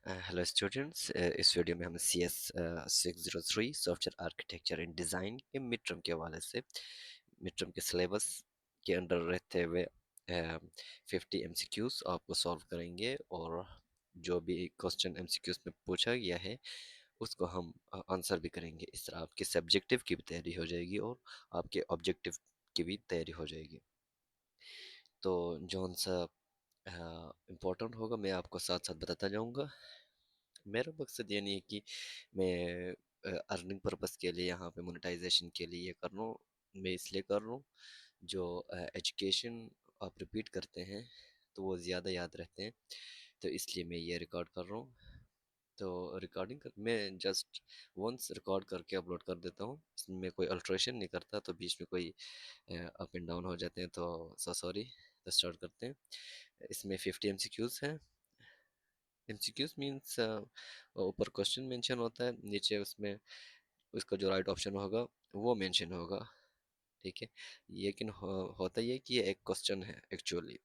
Hello students, इस video में हम C S 603 software architecture and design के मिड टर्म के हवाले से मिड टर्म के सिलेबस के अंडर रहते हुए 50 MCQs आपको सॉल्व करेंगे। और जो भी क्वेश्चन MCQs में पूछा गया है उसको हम आंसर भी करेंगे। इस तरह आपके सब्जेक्टिव की भी तैयारी हो जाएगी और आपके ऑब्जेक्टिव की भी तैयारी हो जाएगी। तो जौन सा इम्पोर्टेंट होगा मैं आपको साथ साथ बताता जाऊँगा। मेरा मकसद ये नहीं है कि मैं अर्निंग पर्पस के लिए यहाँ पे मोनेटाइजेशन के लिए ये कर रहा हूँ। मैं इसलिए कर रहा हूँ, जो एजुकेशन आप रिपीट करते हैं तो वो ज़्यादा याद रहते हैं, तो इसलिए मैं ये रिकॉर्ड कर रहा हूँ। तो रिकॉर्डिंग कर मैं जस्ट वंस रिकॉर्ड करके अपलोड कर देता हूँ, इसमें कोई अल्ट्रेशन नहीं करता। तो बीच में कोई अप एंड डाउन हो जाते हैं तो सॉरी। तो स्टार्ट करते हैं। इसमें 50 MCQs हैं। एमसीक्यूज मीन्स ऊपर क्वेश्चन मेंशन होता है, नीचे उसमें उसका जो राइट ऑप्शन होगा वो मेंशन होगा। ठीक है। लेकिन होता ये कि ये एक क्वेश्चन है एक्चुअली,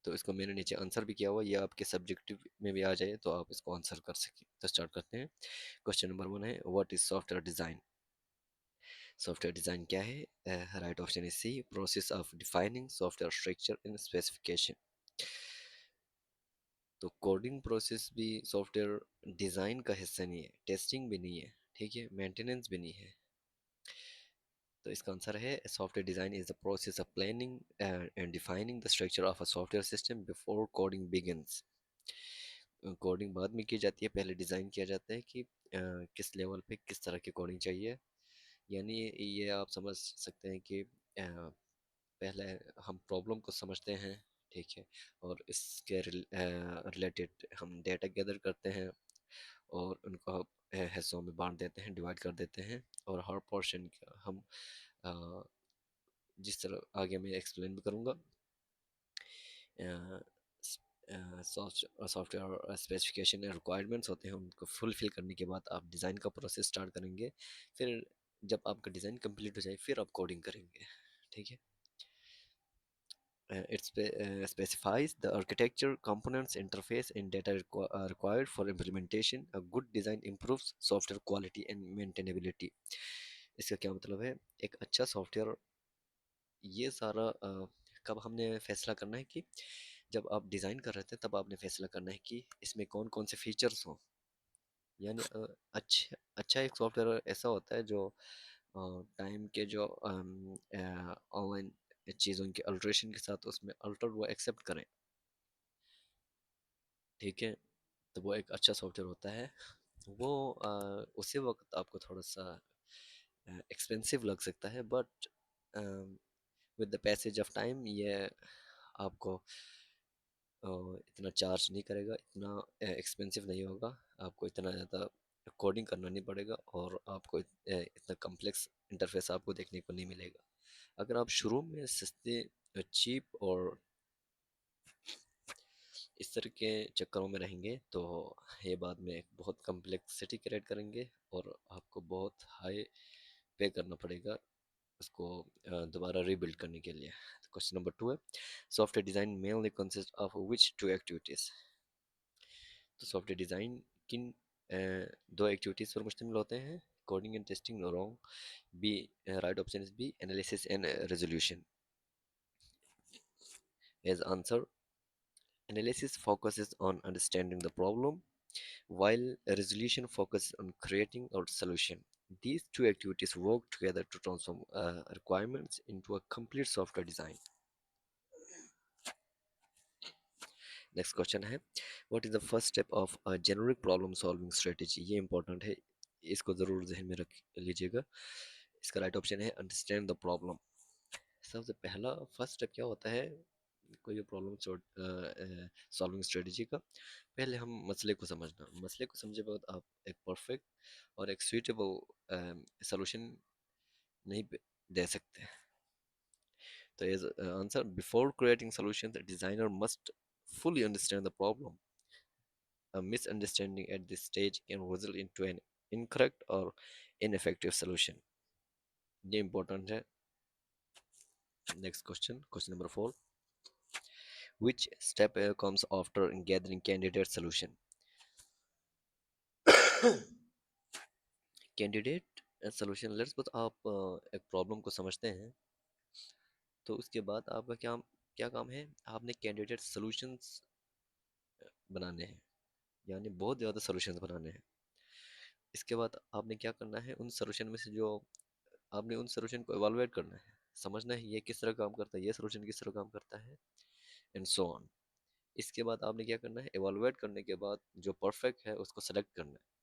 तो इसको मैंने नीचे आंसर भी किया हुआ, ये आपके सब्जेक्टिव में भी आ जाए तो आप इसको आंसर कर सकें। तो स्टार्ट करते हैं। क्वेश्चन नंबर 1 है, what is software design. Software design क्या है? Right option is C, process of defining software structure in specification. तो कोडिंग प्रोसेस भी सॉफ्टवेयर डिज़ाइन का हिस्सा नहीं है, टेस्टिंग भी नहीं है, ठीक है, मेंटेनेंस भी नहीं है। तो इसका आंसर है, software design is the process of planning and defining the structure of a software system before coding begins. Coding बाद में की जाती है, पहले डिज़ाइन किया जाता है कि किस लेवल पे किस तरह की कोडिंग चाहिए। यानी ये आप समझ सकते हैं कि पहले हम प्रॉब्लम को समझते हैं, ठीक है, और इसके रिलेटेड हम डेटा गैदर करते हैं और उनको हिस्सों में बांट देते हैं, डिवाइड कर देते हैं। और हर पोर्शन का हम अ, जिस तरह आगे मैं एक्सप्लेन भी करूँगा, सॉफ्टवेयर स्पेसिफिकेशन रिक्वायरमेंट्स होते हैं, उनको फुलफिल करने के बाद आप डिज़ाइन का प्रोसेस स्टार्ट करेंगे। फिर जब आपका डिज़ाइन कंप्लीट हो जाए फिर आप कोडिंग करेंगे, ठीक है। It specifies the architecture, components, interface, and data required for implementation. A good design improves software quality and maintainability. इसका क्या मतलब है? एक अच्छा सॉफ्टवेयर, ये सारा कब हमने फैसला करना है कि जब आप डिज़ाइन कर रहे थे तब आपने फैसला करना है कि इसमें कौन कौन से फीचर्स हों। यानी अच्छा अच्छा एक सॉफ्टवेयर ऐसा होता है जो टाइम के जो ऑनलाइन चीज़ों के अल्ट्रेशन के साथ उसमें अल्टर वो एक्सेप्ट करें, ठीक है। तो वो एक अच्छा सॉफ्टवेयर होता है। वो उसी वक्त आपको थोड़ा सा एक्सपेंसिव लग सकता है, but with the passage of time ये आपको इतना चार्ज नहीं करेगा, इतना एक्सपेंसिव नहीं होगा। आपको इतना ज़्यादा कोडिंग करना नहीं पड़ेगा और आपको इतना कम्प्लेक्स इंटरफेस आपको देखने को नहीं मिलेगा। अगर आप शुरू में सस्ते चीप और इस तरह के चक्करों में रहेंगे तो ये बाद में एक बहुत कम्प्लेक्सिटी क्रिएट करेंगे और आपको बहुत हाई पे करना पड़ेगा उसको दोबारा रीबिल्ड करने के लिए। क्वेश्चन नंबर 2 है, software design mainly consist of which two activities. तो सॉफ्टवेयर डिज़ाइन किन दो एक्टिविटीज़ पर मुश्तमिल होते हैं? Coding and testing, wrong. B, right option is B, analysis and resolution. As answer, analysis focuses on understanding the problem, while resolution focuses on creating a solution. These two activities work together to transform requirements into a complete software design. Next question है, what is the first step of a generic problem solving strategy? ये important है, इसको ज़रूर जहन में रख लीजिएगा। इसका राइट ऑप्शन है अंडरस्टैंड द प्रॉब्लम। सबसे पहला फर्स्ट स्टेप क्या होता है कोई भी प्रॉब्लम सॉल्विंग स्ट्रेटजी का? पहले हम मसले को समझना, मसले को समझे बाद आप एक परफेक्ट और एक सुइटेबल सॉल्यूशन नहीं दे सकते। तो as answer, before creating solution the designer must fully understand the problem. A misunderstanding at this stage can result into an incorrect or ineffective solution. ये important है। Next question, question number 4. Which step comes after gathering candidate solution? Candidate solution, let's suppose आप एक problem को समझते हैं, तो उसके बाद आपका क्या क्या काम है, आपने कैंडिडेट सोल्यूशंस बनाने हैं, यानी बहुत ज़्यादा सोल्यूशंस बनाने हैं। इसके बाद आपने क्या करना है, उन सोल्यूशन में से जो आपने उन सोल्यूशन को एवेलुएट करना है, समझना है ये किस तरह काम करता है, ये सोल्यूशन किस तरह काम करता है, एंड सो ऑन। इसके बाद आपने क्या करना है, एवेलुएट करने के बाद जो परफेक्ट है उसको सेलेक्ट करना है।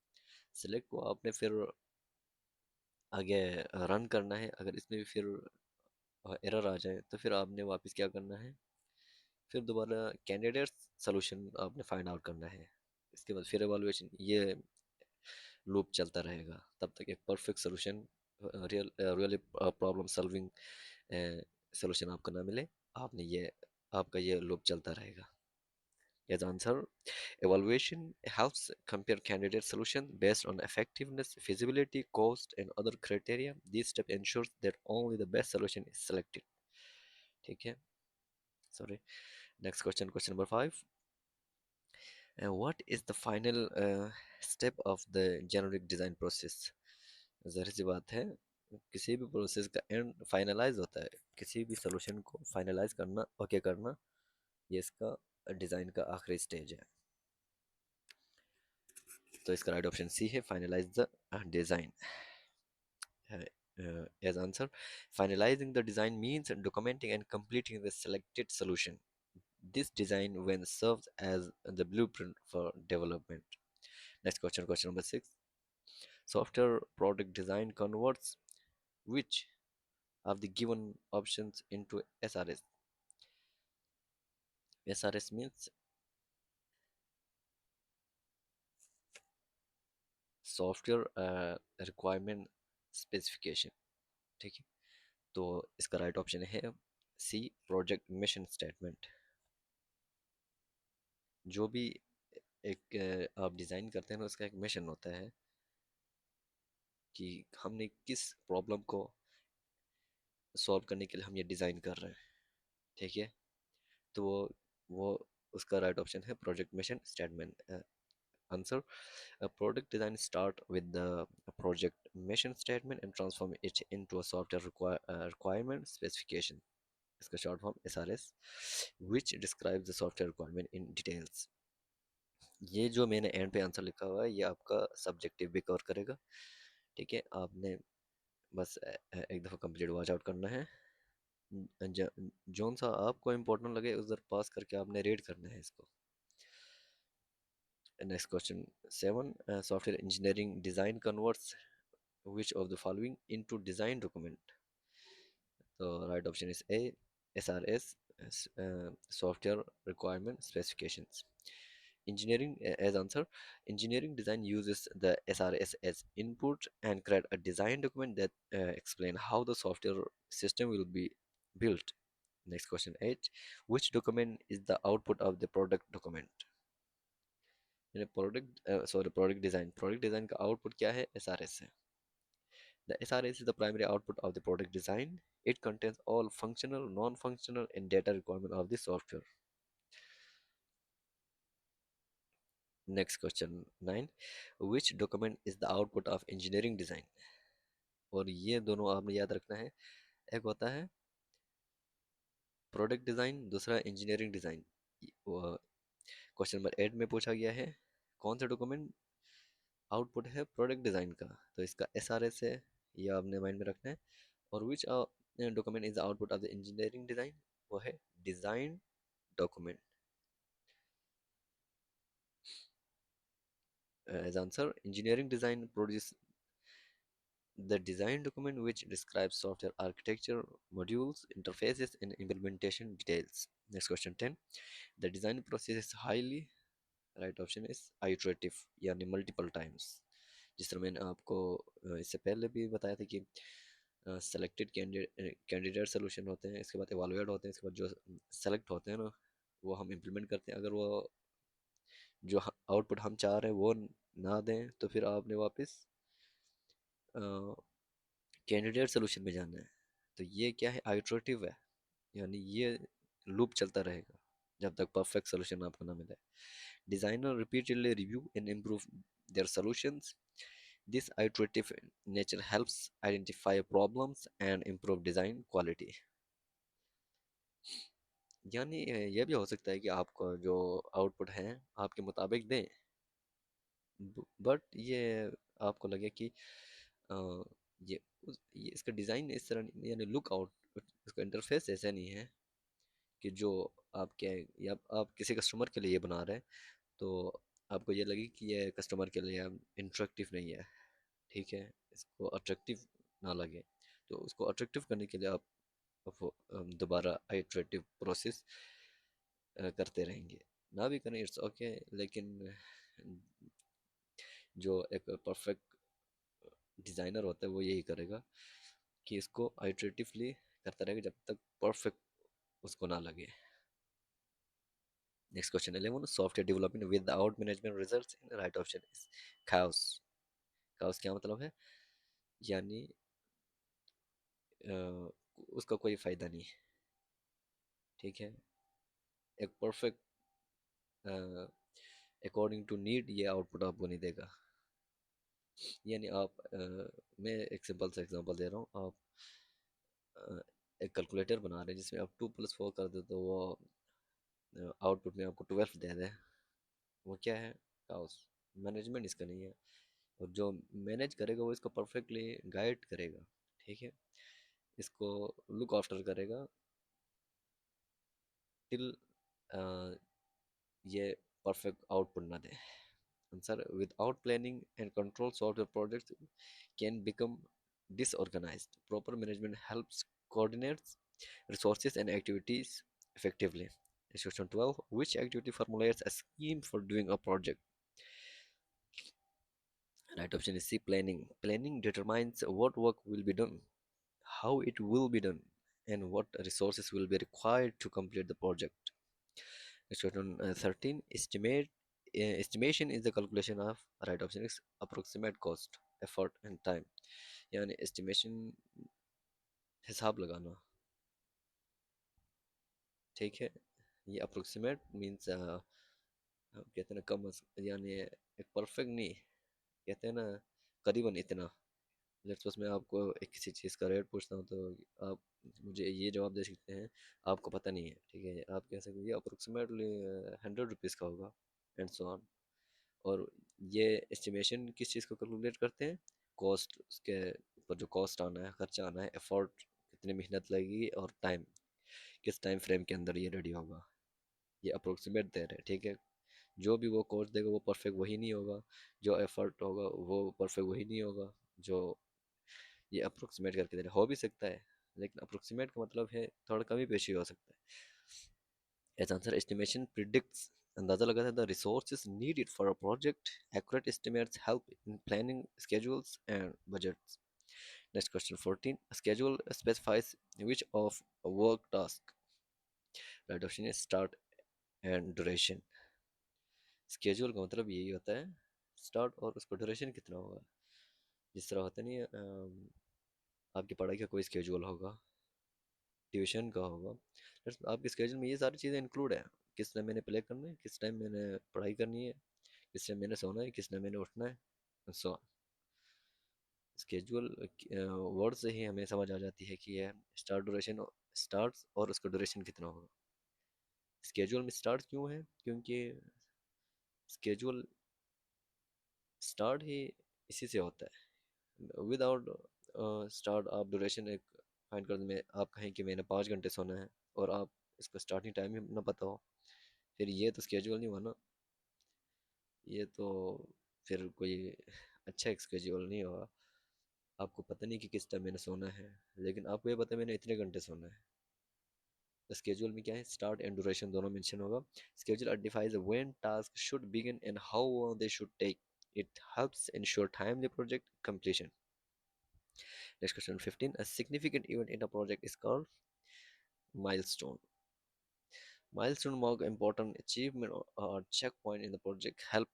सेलेक्ट को आपने फिर आगे रन करना है। अगर इसमें भी फिर एरर आ जाए तो फिर आपने वापस क्या करना है, फिर दोबारा कैंडिडेट सोल्यूशन आपने फाइंड आउट करना है। इसके बाद फिर एवेलुएशन, ये लूप चलता रहेगा तब तक एक perfect solution, really problem solving solution आपको ना मिले। आपने ये आपका ये लूप चलता रहेगा। Yes, answer. Evaluation helps compare candidate solution based on effectiveness, feasibility, cost, and other criteria. This step ensures that only the best solution is selected. ठीक है, sorry. Next question, question number 5. And what is the final step of the generic design process? ज़ाहिर सी बात है, किसी भी process का and finalise होता है। किसी भी सोल्यूशन को फाइनलाइज करना, ओके करना, ये इसका डिज़ाइन का आखिरी स्टेज है। तो इसका राइट ऑप्शन सी है, finalize the design. As answer, finalizing the design means documenting and completing the selected solution. This design when serves as the blueprint for development. Next question, question number 6. Software product design converts which of the given options into SRS? SRS means Software Requirement Specification. ठीक है, तो इसका right option है सी, project mission statement. जो भी एक आप design करते हैं ना, उसका एक मिशन होता है कि हमने किस प्रॉब्लम को सॉल्व करने के लिए हम ये डिज़ाइन कर रहे हैं। ठीक है, तो वो उसका राइट ऑप्शन है project mission statement. Answer, product design start with the project mission statement and transform it into a software requirement specification. इसका short form SRS, which describes the software requirement in details. ये जो मैंने and पे answer लिखा हुआ है, ये आपका सब्जेक्टिव भी कवर करेगा। ठीक है, आपने बस एक दफ़ा कंप्लीट वॉच आउट करना है। जोन सा आपको इम्पोर्टेंट लगे उधर पास करके आपने रीड करना है इसको। Next question 7, software engineering design converts which of the following into design document? So right option is A, SRS, software requirement specifications. Engineering as answer, engineering design uses the SRS as input and create a design document that explain how the software system will be built. Next question 8, which document is the output of the product document? Product design का output क्या है, SRS है। The SRS is the primary output of the product design. It contains all functional, non-functional, and data requirement of the software. Next question 9. Which document is the output of engineering design? और ये दोनों आपने याद रखना है। एक होता है प्रोडक्ट डिज़ाइन, दूसरा इंजीनियरिंग डिज़ाइन। क्वेश्चन नंबर 8 में पूछा गया है कौन सा डॉक्यूमेंट आउटपुट है प्रोडक्ट डिज़ाइन का, तो इसका SRS है, ये आपने माइंड में रखना है। और which document is the output of the engineering design, वो है design document. As answer, engineering design produces the design document which describes software architecture, modules, interfaces, and implementation details. Next question 10. The design process is highly, right option is iterative, यानी multiple times. जिस तरह मैंने आपको इससे पहले भी बताया था कि सेलेक्टेड कैंडिडेट सोल्यूशन होते हैं, इसके बाद एवालुएट होते हैं, इसके बाद जो सेलेक्ट होते हैं ना, वो हम इम्प्लीमेंट करते हैं। अगर वो जो आउटपुट हम चाह रहे हैं वो ना दें तो फिर आपने वापस कैंडिडेट सोल्यूशन में जाना है। तो ये क्या है, आइट्रेटिव है, यानी ये लूप चलता रहेगा जब तक परफेक्ट सोल्यूशन आपको ना मिले। Designer repeatedly review and improve their solutions. This iterative nature helps identify problems and improve design quality. यानी ये भी हो सकता है कि आपको जो आउटपुट है आपके मुताबिक दें, बट ये आपको लगे कि अ, ये इसका डिज़ाइन इस तरह यानी लुक आउट, इसका इंटरफेस ऐसा नहीं है कि जो आपके, या आप किसी कस्टमर के लिए ये बना रहे हैं तो आपको ये लगे कि ये कस्टमर के लिए इंटरेक्टिव नहीं है, ठीक है, इसको अट्रैक्टिव ना लगे। तो उसको अट्रैक्टिव करने के लिए आप वो दोबारा आइटरेटिव प्रोसेस करते रहेंगे। ना भी करें इट्स ओके, लेकिन जो एक परफेक्ट डिज़ाइनर होता है वो यही करेगा कि इसको आइटरेटिवली करता रहेगा जब तक परफेक्ट उसको ना लगे। Next question 11, software development without management results in right option is chaos. Chaos क्या मतलब है? यानी अ, उसका कोई फ़ायदा नहीं, ठीक है, एक परफेक्ट अकॉर्डिंग टू नीड ये आउटपुट आपको नहीं देगा। यानी आप मैं एक सिंपल सा एग्जांपल दे रहा हूँ। आप अ, एक कैलकुलेटर बना रहे हैं जिसमें आप 2+4 कर दो तो वो आउटपुट में आपको 12 दे दे, वो क्या है? काउस। मैनेजमेंट इसका नहीं है। और जो मैनेज करेगा वो इसको परफेक्टली गाइड करेगा, ठीक है, इसको लुक आफ्टर करेगा टिल ये परफेक्ट आउटपुट ना दे answer. Without planning and control, software projects can become disorganized. Proper management helps coordinate resources and activities effectively. Question 12, which activity formulates a scheme for doing a project? Right option is C, planning. Planning determines what work will be done, how it will be done, and what resources will be required to complete the project. Question 13, estimation is the calculation of, right option is approximate cost, effort and time. यानी estimation हिसाब लगाना, ठीक है, ये approximate means कहते हैं ना यानी एक परफेक्ट नहीं, कहते हैं ना करीबन इतना। लेट्स सपोज मैं आपको एक किसी चीज़ का रेट पूछता हूँ तो आप मुझे ये जवाब दे सकते हैं आपको पता नहीं है, ठीक है, आप कह सकते हैं ये अप्रोक्सीमेटली 100 रुपीज़ का होगा, एंड सो ऑन। और ये एस्टिमेशन किस चीज़ को कैलकुलेट करते हैं? कॉस्ट, उसके ऊपर जो कॉस्ट आना है, खर्चा आना है, एफर्ट कितनी मेहनत लगेगी, और टाइम किस टाइम फ्रेम के अंदर ये रेडी होगा, ये अप्रोक्सीमेट दे रहे हैं, ठीक है। जो भी वो कॉस्ट देगा वो परफेक्ट वही नहीं होगा, जो एफर्ट होगा वो परफेक्ट वही नहीं होगा, जो ये अप्रोक्सीमेट करके दे रहे हैं। हो भी सकता है, लेकिन अप्रोक्सीमेट का मतलब है थोड़ा कमी पेशी हो सकता है। एज आंसर, एस्टिमेशन प्रिडिक्ट्स, अंदाजा लगाता है the resources needed for a project, accurate estimates help in planning schedules and budgets. Next question 14, a schedule specifies which of a work task, right option is start and duration। schedule का मतलब यही होता है start और उसका duration कितना होगा। जिस तरह होता नहीं है आपकी पढ़ाई का कोई स्केड्यूल होगा, ट्यूशन का होगा, आपके स्केड्यूल में ये सारी चीज़ें इंक्लूड है, किस टाइम मैंने प्ले करना है, किस टाइम मैंने पढ़ाई करनी है, किस टाइम मैंने सोना है, किस टाइम मैंने उठना है, सो स्केड्यूल वर्ड से ही हमें समझ आ जाती है कि यह स्टार्ट ड्यूरेशन, स्टार्ट और उसका ड्यूरेशन कितना होगा। स्केड्यूल में स्टार्ट क्यों है? क्योंकि स्केड्यूल स्टार्ट ही इसी से होता है। विदाउट स्टार्ट आप ड्यूरेशन एक फाइंड कर में आप कहें कि मैंने 5 घंटे सोना है और आप इसका स्टार्टिंग टाइम ही ना पता हो, फिर ये तो स्केड्यूल नहीं हुआ ना, ये तो फिर कोई अच्छा एक स्केड्यूल नहीं हुआ। आपको पता नहीं कि किस टाइम मैंने सोना है, लेकिन आपको ये पता है मैंने इतने घंटे सोना है। तो स्केड्यूल में क्या है, स्टार्ट एंड ड्यूरेशन दोनों मेंशन होगा। Schedule identifies when task should begin and how they should take, it helps ensure timely project completion। Next question 15, a significant event in a project is called milestone। Milestone mark important achievement or checkpoint in the project, help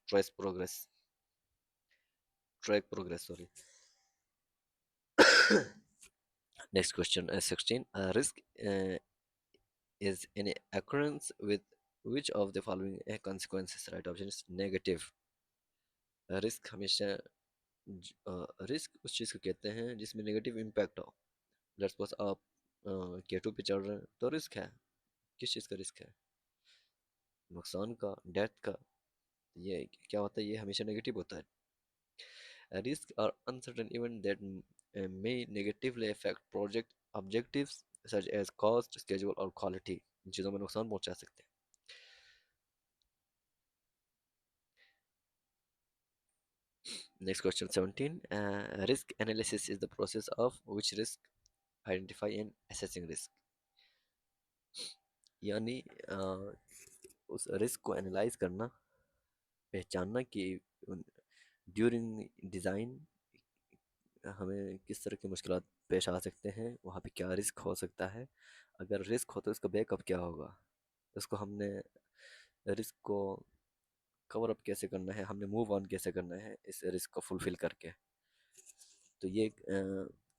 trace progress, track progress, sorry। Next question 16, a risk is any occurrence with which of the following consequences, right option is negative, risk हमेशा risk उस चीज़ को कहते हैं जिसमें negative impact हो। Let's suppose आप केटू पे चढ़ रहे हैं तो रिस्क है। किस चीज़ का रिस्क है? नुकसान का, डेथ का। ये क्या होता है, ये हमेशा नेगेटिव होता है। रिस्क और uncertain event that may negatively affect project objectives such as cost, schedule और quality। इन चीज़ों में नुकसान पहुंचा सकते हैं। Next question 17। Risk analysis is the process of which risk identify and assessing risk। यानी उस रिस्क को एनालाइज करना, पहचानना कि ड्यूरिंग डिज़ाइन हमें किस तरह की मुश्किलात पेश आ सकते हैं, वहाँ पे क्या रिस्क हो सकता है, अगर रिस्क हो तो इसका बैकअप क्या होगा, उसको हमने रिस्क को कवर अप कैसे करना है, हमने मूव ऑन कैसे करना है इस रिस्क को फुलफिल करके। तो ये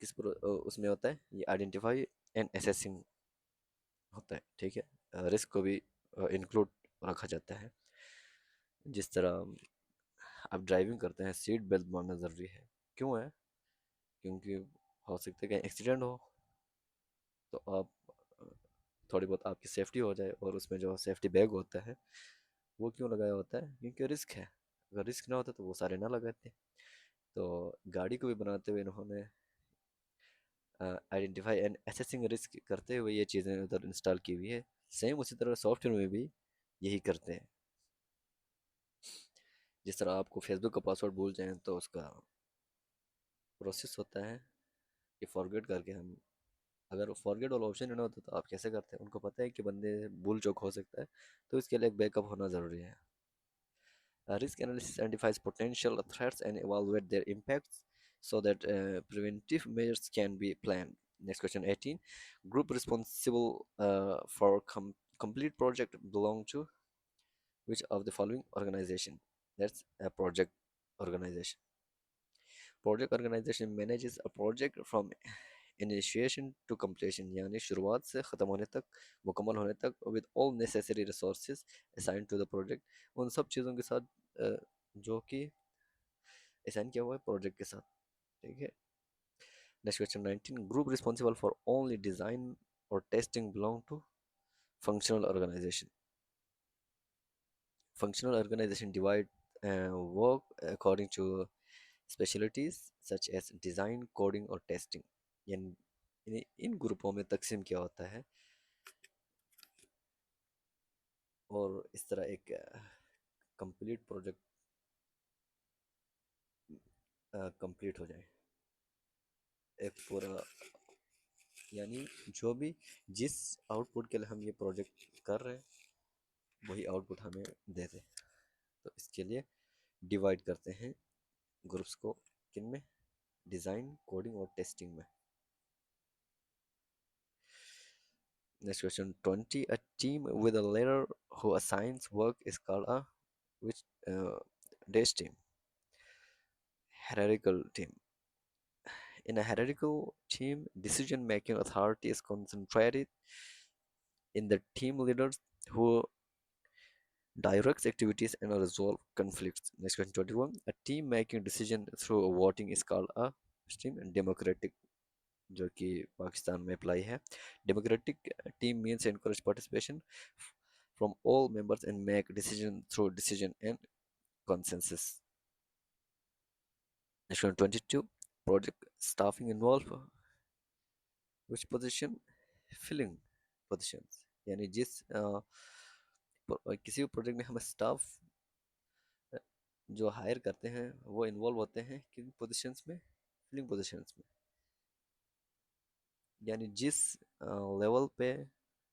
उसमें होता है, ये आइडेंटिफाई एंड असेसिंग होता है, ठीक है। रिस्क को भी इंक्लूड रखा जाता है। जिस तरह आप ड्राइविंग करते हैं, सीट बेल्ट बांधना ज़रूरी है। क्यों है? क्योंकि हो सकता है कहीं एक्सीडेंट हो, तो आप अ, थोड़ी बहुत आपकी सेफ्टी हो जाए। और उसमें जो सेफ्टी बैग होता है वो क्यों लगाया होता है? क्योंकि रिस्क है। अगर रिस्क ना होता तो वो सारे ना लगाते। तो गाड़ी को भी बनाते हुए इन्होंने आइडेंटिफाई एंड असेसिंग रिस्क करते हुए ये चीज़ें उधर इंस्टॉल की हुई है। सेम उसी तरह सॉफ्टवेयर में भी यही करते हैं। जिस तरह आपको फेसबुक का पासवर्ड भूल जाएं तो उसका प्रोसेस होता है कि फॉरगेट करके हम, अगर फॉरगेट वाला ऑप्शन ना होता तो आप कैसे करते हैं? उनको पता है कि बंदे भूल चूक हो सकता है, तो इसके लिए एक बैकअप होना ज़रूरी है। Risk analysis identifies potential threats and evaluate their impacts so that preventive measures can be planned. Next question 18. Group responsible for complete project belong to which of the following organization? That's a project organization. Project organization manages a project from initiation to completion, यानी शुरुआत से ख़त्म होने तक, मुकम्मल होने तक, with all necessary resources assigned to the project। उन सब चीज़ों के साथ जो कि असाइन किया हुआ है प्रोजेक्ट के साथ, ठीक है। Next question 19। Group responsible for only design और testing belong to functional organisation. Functional organisation divide work according to specialities such as design, coding और टेस्टिंग। यानी इन ग्रुपों में तकसीम किया होता है और इस तरह एक कंप्लीट प्रोजेक्ट कंप्लीट हो जाए। एक पूरा, यानी जो भी जिस आउटपुट के लिए हम ये प्रोजेक्ट कर रहे हैं वही आउटपुट हमें दे दे। तो इसके लिए डिवाइड करते हैं ग्रुप्स को, किन में? डिज़ाइन, कोडिंग और टेस्टिंग में। Next question 20। A team with a leader who assigns work is called a which dash team? Hierarchical team। In a hierarchical team, decision making authority is concentrated in the team leaders who directs activities and resolve conflicts। Next question 21। A team making decision through voting is called a team democratic, जो कि पाकिस्तान में apply है। Democratic team means encourage participation from all members and make decision through decision and consensus। Next one 22। Project staffing involve which position? Filling positions। यानी जिस किसी भी project में हम स्टाफ जो हायर करते हैं वो इन्वॉल्व होते हैं किन पोजीशंस में? फिलिंग पोजीशंस में। यानी जिस लेवल पे,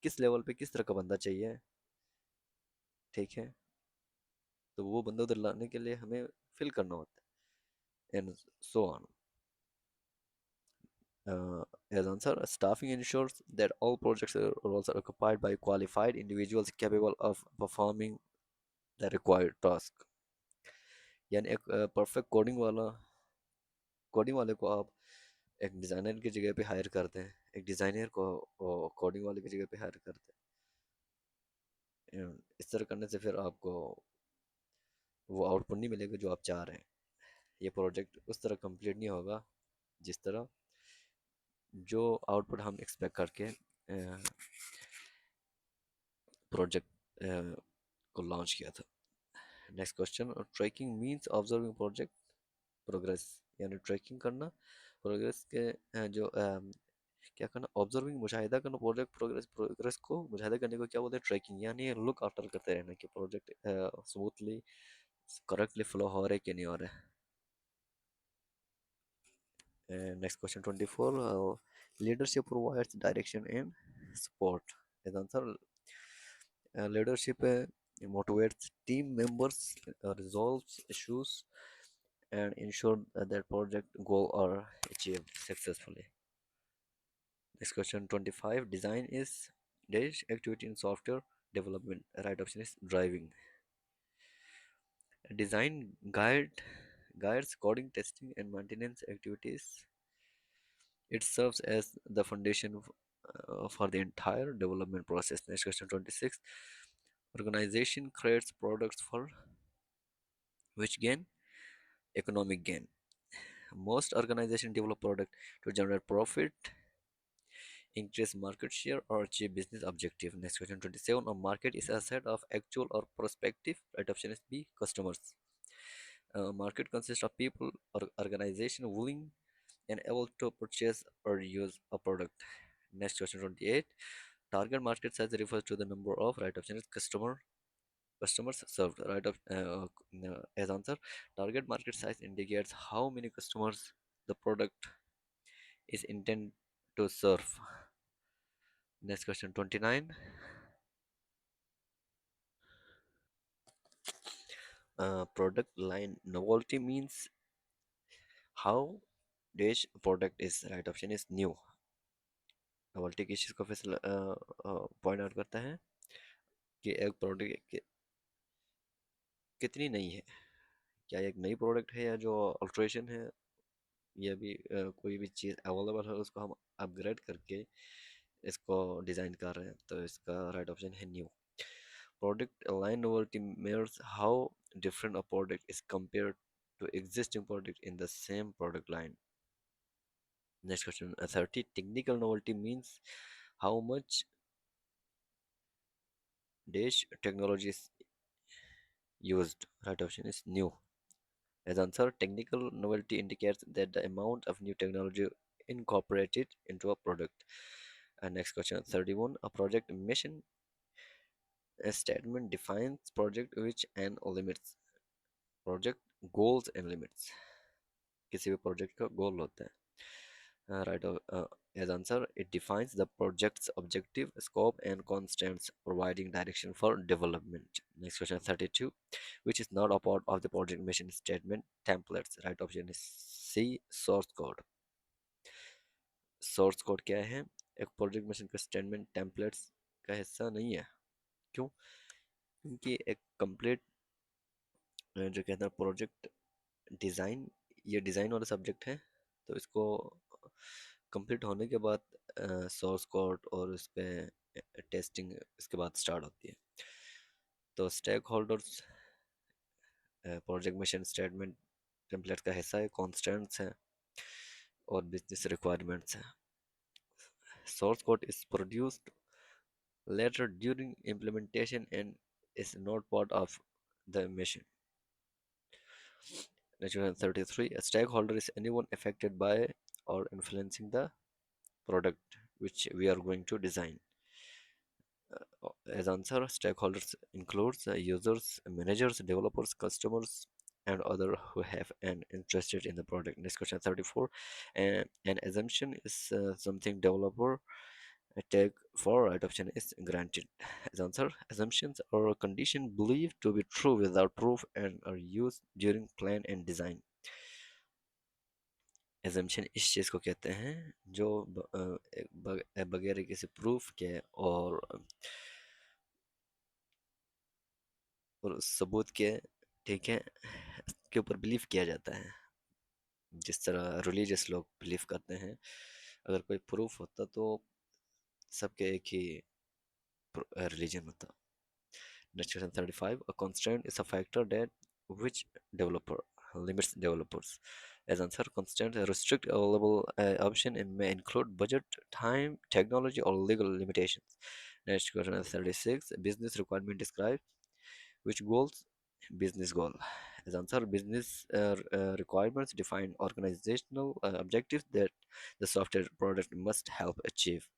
किस लेवल पे किस तरह का बंदा चाहिए, ठीक है, तो वो बंदा उधर लाने के लिए हमें फिल करना होता है and so on. As answer, staffing ensures that all projects roles are occupied by qualified individuals capable of performing the required task। यानी एक परफेक्ट कोडिंग वाले को आप एक डिज़ाइनर की जगह पे हायर करते हैं, एक डिज़ाइनर को कोडिंग वाले की जगह पे हायर करते हैं। इस तरह करने से फिर आपको वो आउटपुट नहीं मिलेगा जो आप चाह रहे हैं। ये प्रोजेक्ट उस तरह कंप्लीट नहीं होगा जिस तरह जो आउटपुट हम एक्सपेक्ट करके प्रोजेक्ट को लॉन्च किया था। Next question, tracking means observing project progress, यानी ट्रैकिंग करना प्रोग्रेस के जो क्या करना, ऑब्जर्विंग मुशाहिदा करना प्रोजेक्ट प्रोग्रेस, प्रोग्रेस को मुशाहिदा करने को क्या बोलते हैं, ट्रैकिंग, यानी लुक आफ्टर करते रहना कि प्रोजेक्ट स्मूथली करेक्टली फ्लो हो रहा है कि नहीं हो रहा है। Next question 24, leadership provides direction and support. इस answer, leadership motivates team members, resolves issues, and ensure that project goal are achieved successfully. Next question 25. Design is dash activity in software development. Right option is driving. Design guides coding, testing, and maintenance activities. It serves as the foundation for the entire development process. Next question 26. Organization creates products for which gain? Economic gain. Most organizations develop product to generate profit, increase market share, or achieve business objective. Next question 27. A market is a set of actual or prospective. Right option is B. Customers. Market consists of people or organization willing and able to purchase or use a product. Next question 28. Target market size refers to the number of, right option is customers served. Right of no, as answer, target market size indicates how many customers the product is intended to serve. Next question 29. Product line novelty means how dash product is, right option is new. Novelty किस चीज़ को फैसला point out करता है कि एक product कितनी नई है, क्या एक नई प्रोडक्ट है या जो अल्ट्रेशन है, या भी कोई भी चीज़ अवेलेबल है उसको हम अपग्रेड करके इसको डिज़ाइन कर रहे हैं, तो इसका राइट ऑप्शन है new. Product line novelty measures how different a product is compared to existing product in the same product line. Next question, 30. Technical novelty means how much dash technology is used. Right option is new. As answer, technical novelty indicates that the amount of new technology incorporated into a product. And next question, 31. A project mission statement defines project which and limits project goals and limits। किसी भी project का गोल होता है, right. as answer, it defines the project's objective, scope, and constraints, providing direction for development। Next question 32, which is not a part of the project mission statement templates। Right option is C, source code। Source code क्या है, एक project mission का statement templates का हिस्सा नहीं है। क्यों? क्योंकि एक कंप्लीट जो कहते हैं प्रोजेक्ट डिज़ाइन, ये डिज़ाइन वाला सब्जेक्ट है, तो इसको कंप्लीट होने के बाद सोर्स कोड और उस पर टेस्टिंग इसके बाद स्टार्ट होती है। तो stakeholders project mission statement template का हिस्सा है, कॉन्स्टेंट्स हैं और बिजनेस रिक्वायरमेंट्स हैं। Source code is produced later during implementation and is not part of the mission। Question 33, a stakeholder is anyone affected by or influencing the product which we are going to design। As answer, stakeholders includes users, managers, developers, customers, and other who have an interested in the product। Next question 34, an assumption is something developer take for, right option is granted। As answer, assumptions are a condition believed to be true without proof and are used during plan and design। assumption इस चीज़ को कहते हैं जो बगैर किसी proof के और सबूत के, ठीक है, के ऊपर बिलीव किया जाता है। जिस तरह रिलीजियस लोग बिलीव करते हैं, अगर कोई प्रूफ होता तो सबके एक ही रिलीजन होता। Next question 35, a constraint is a factor that which developer limits developers? As answer, constant restrict available option and may include budget, time, technology, or legal limitations. Next question is 36. Business requirement describe which goals? Business goal. As answer, business requirements define organizational objectives that the software product must help achieve.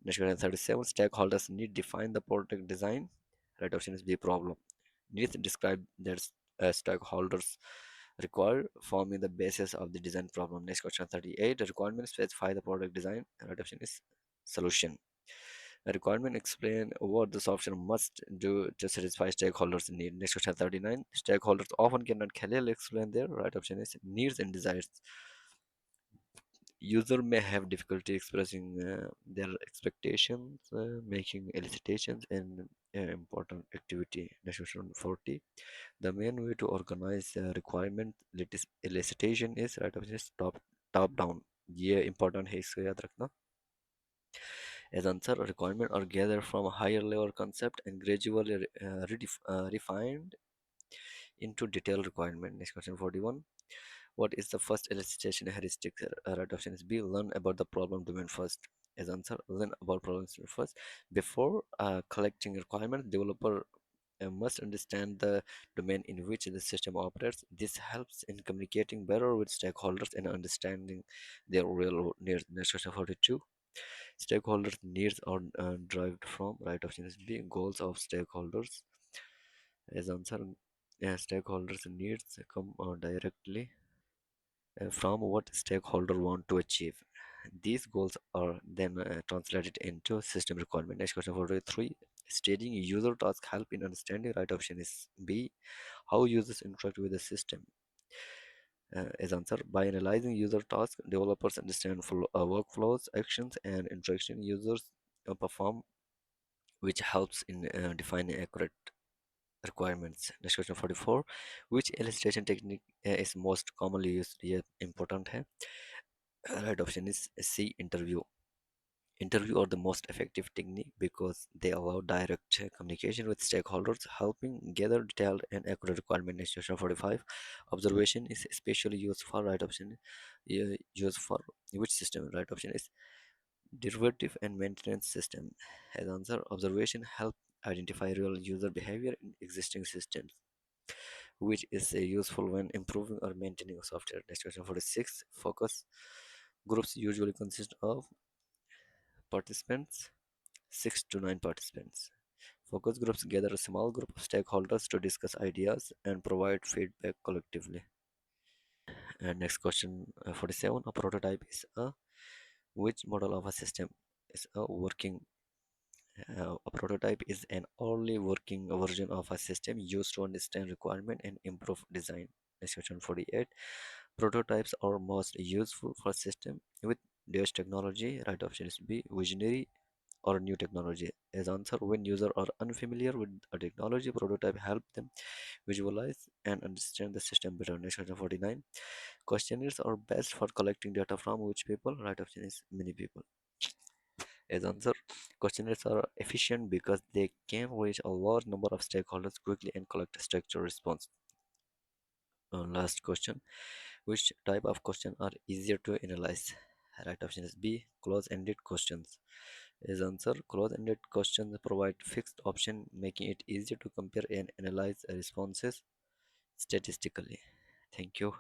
Next question 37. Stakeholders need define the product design. Right option is B problem. Needs describe that stakeholders require forming the basis of the design problem. Next question 38. The requirements specify the product design. Right option is solution. A requirement explain what the software must do to satisfy stakeholders' need. Next question 39. Stakeholders often cannot clearly explain their right option is needs and desires. User may have difficulty expressing their expectations, making elicitations, and important activity. Next question 40. The main way to organize requirement elicitation is right option is top down. ये important है इसको याद रखना. As answer, requirement are gathered from a higher level concept and gradually refined into detailed requirement. Next question 41. What is the first elicitation heuristic? Right option is B. Learn about the problem domain first. As answer, learn about problems first. Before collecting requirements, developer must understand the domain in which the system operates. This helps in communicating better with stakeholders and understanding their real needs. Next question 42. Stakeholders' needs are derived from right option is B. Goals of stakeholders. As answer, stakeholders' needs come directly from what stakeholder want to achieve. These goals are then translated into system requirement. Next question 43. Studying user task help in understanding. Right option is B. How users interact with the system. As answer, by analyzing user tasks, developers understand workflows, actions, and interaction users perform, which helps in defining accurate requirements. Next question 44. Which illustration technique is most commonly used? ये important है. Right option is C. Interview. Interview are the most effective technique because they allow direct communication with stakeholders, helping gather detailed and accurate requirement. Next question 45. Observation is especially used for right option. Used for which system? Right option is derivative and maintenance system. As answer, observation help identify real user behavior in existing systems, which is useful when improving or maintaining a software. Next question 46. Focus groups usually consist of participants, 6 to 9 participants. Focus groups gather a small group of stakeholders to discuss ideas and provide feedback collectively. And next question 47. A prototype is a which model of a system is a working a prototype is an early working version of a system used to understand requirement and improve design. Next question 48. Prototypes are most useful for system with dash technology. Right option is B. Visionary or new technology. As answer, when users are unfamiliar with a technology, prototype help them visualize and understand the system better. Next question 49. Questionnaires are best for collecting data from which people? Right option is many people. As answer, questionnaires are efficient because they can reach a large number of stakeholders quickly and collect a structured response. Last question. Which type of question are easier to analyze? Right option is B. Close-ended questions. As answer, close-ended questions provide fixed option, making it easier to compare and analyze responses statistically. Thank you.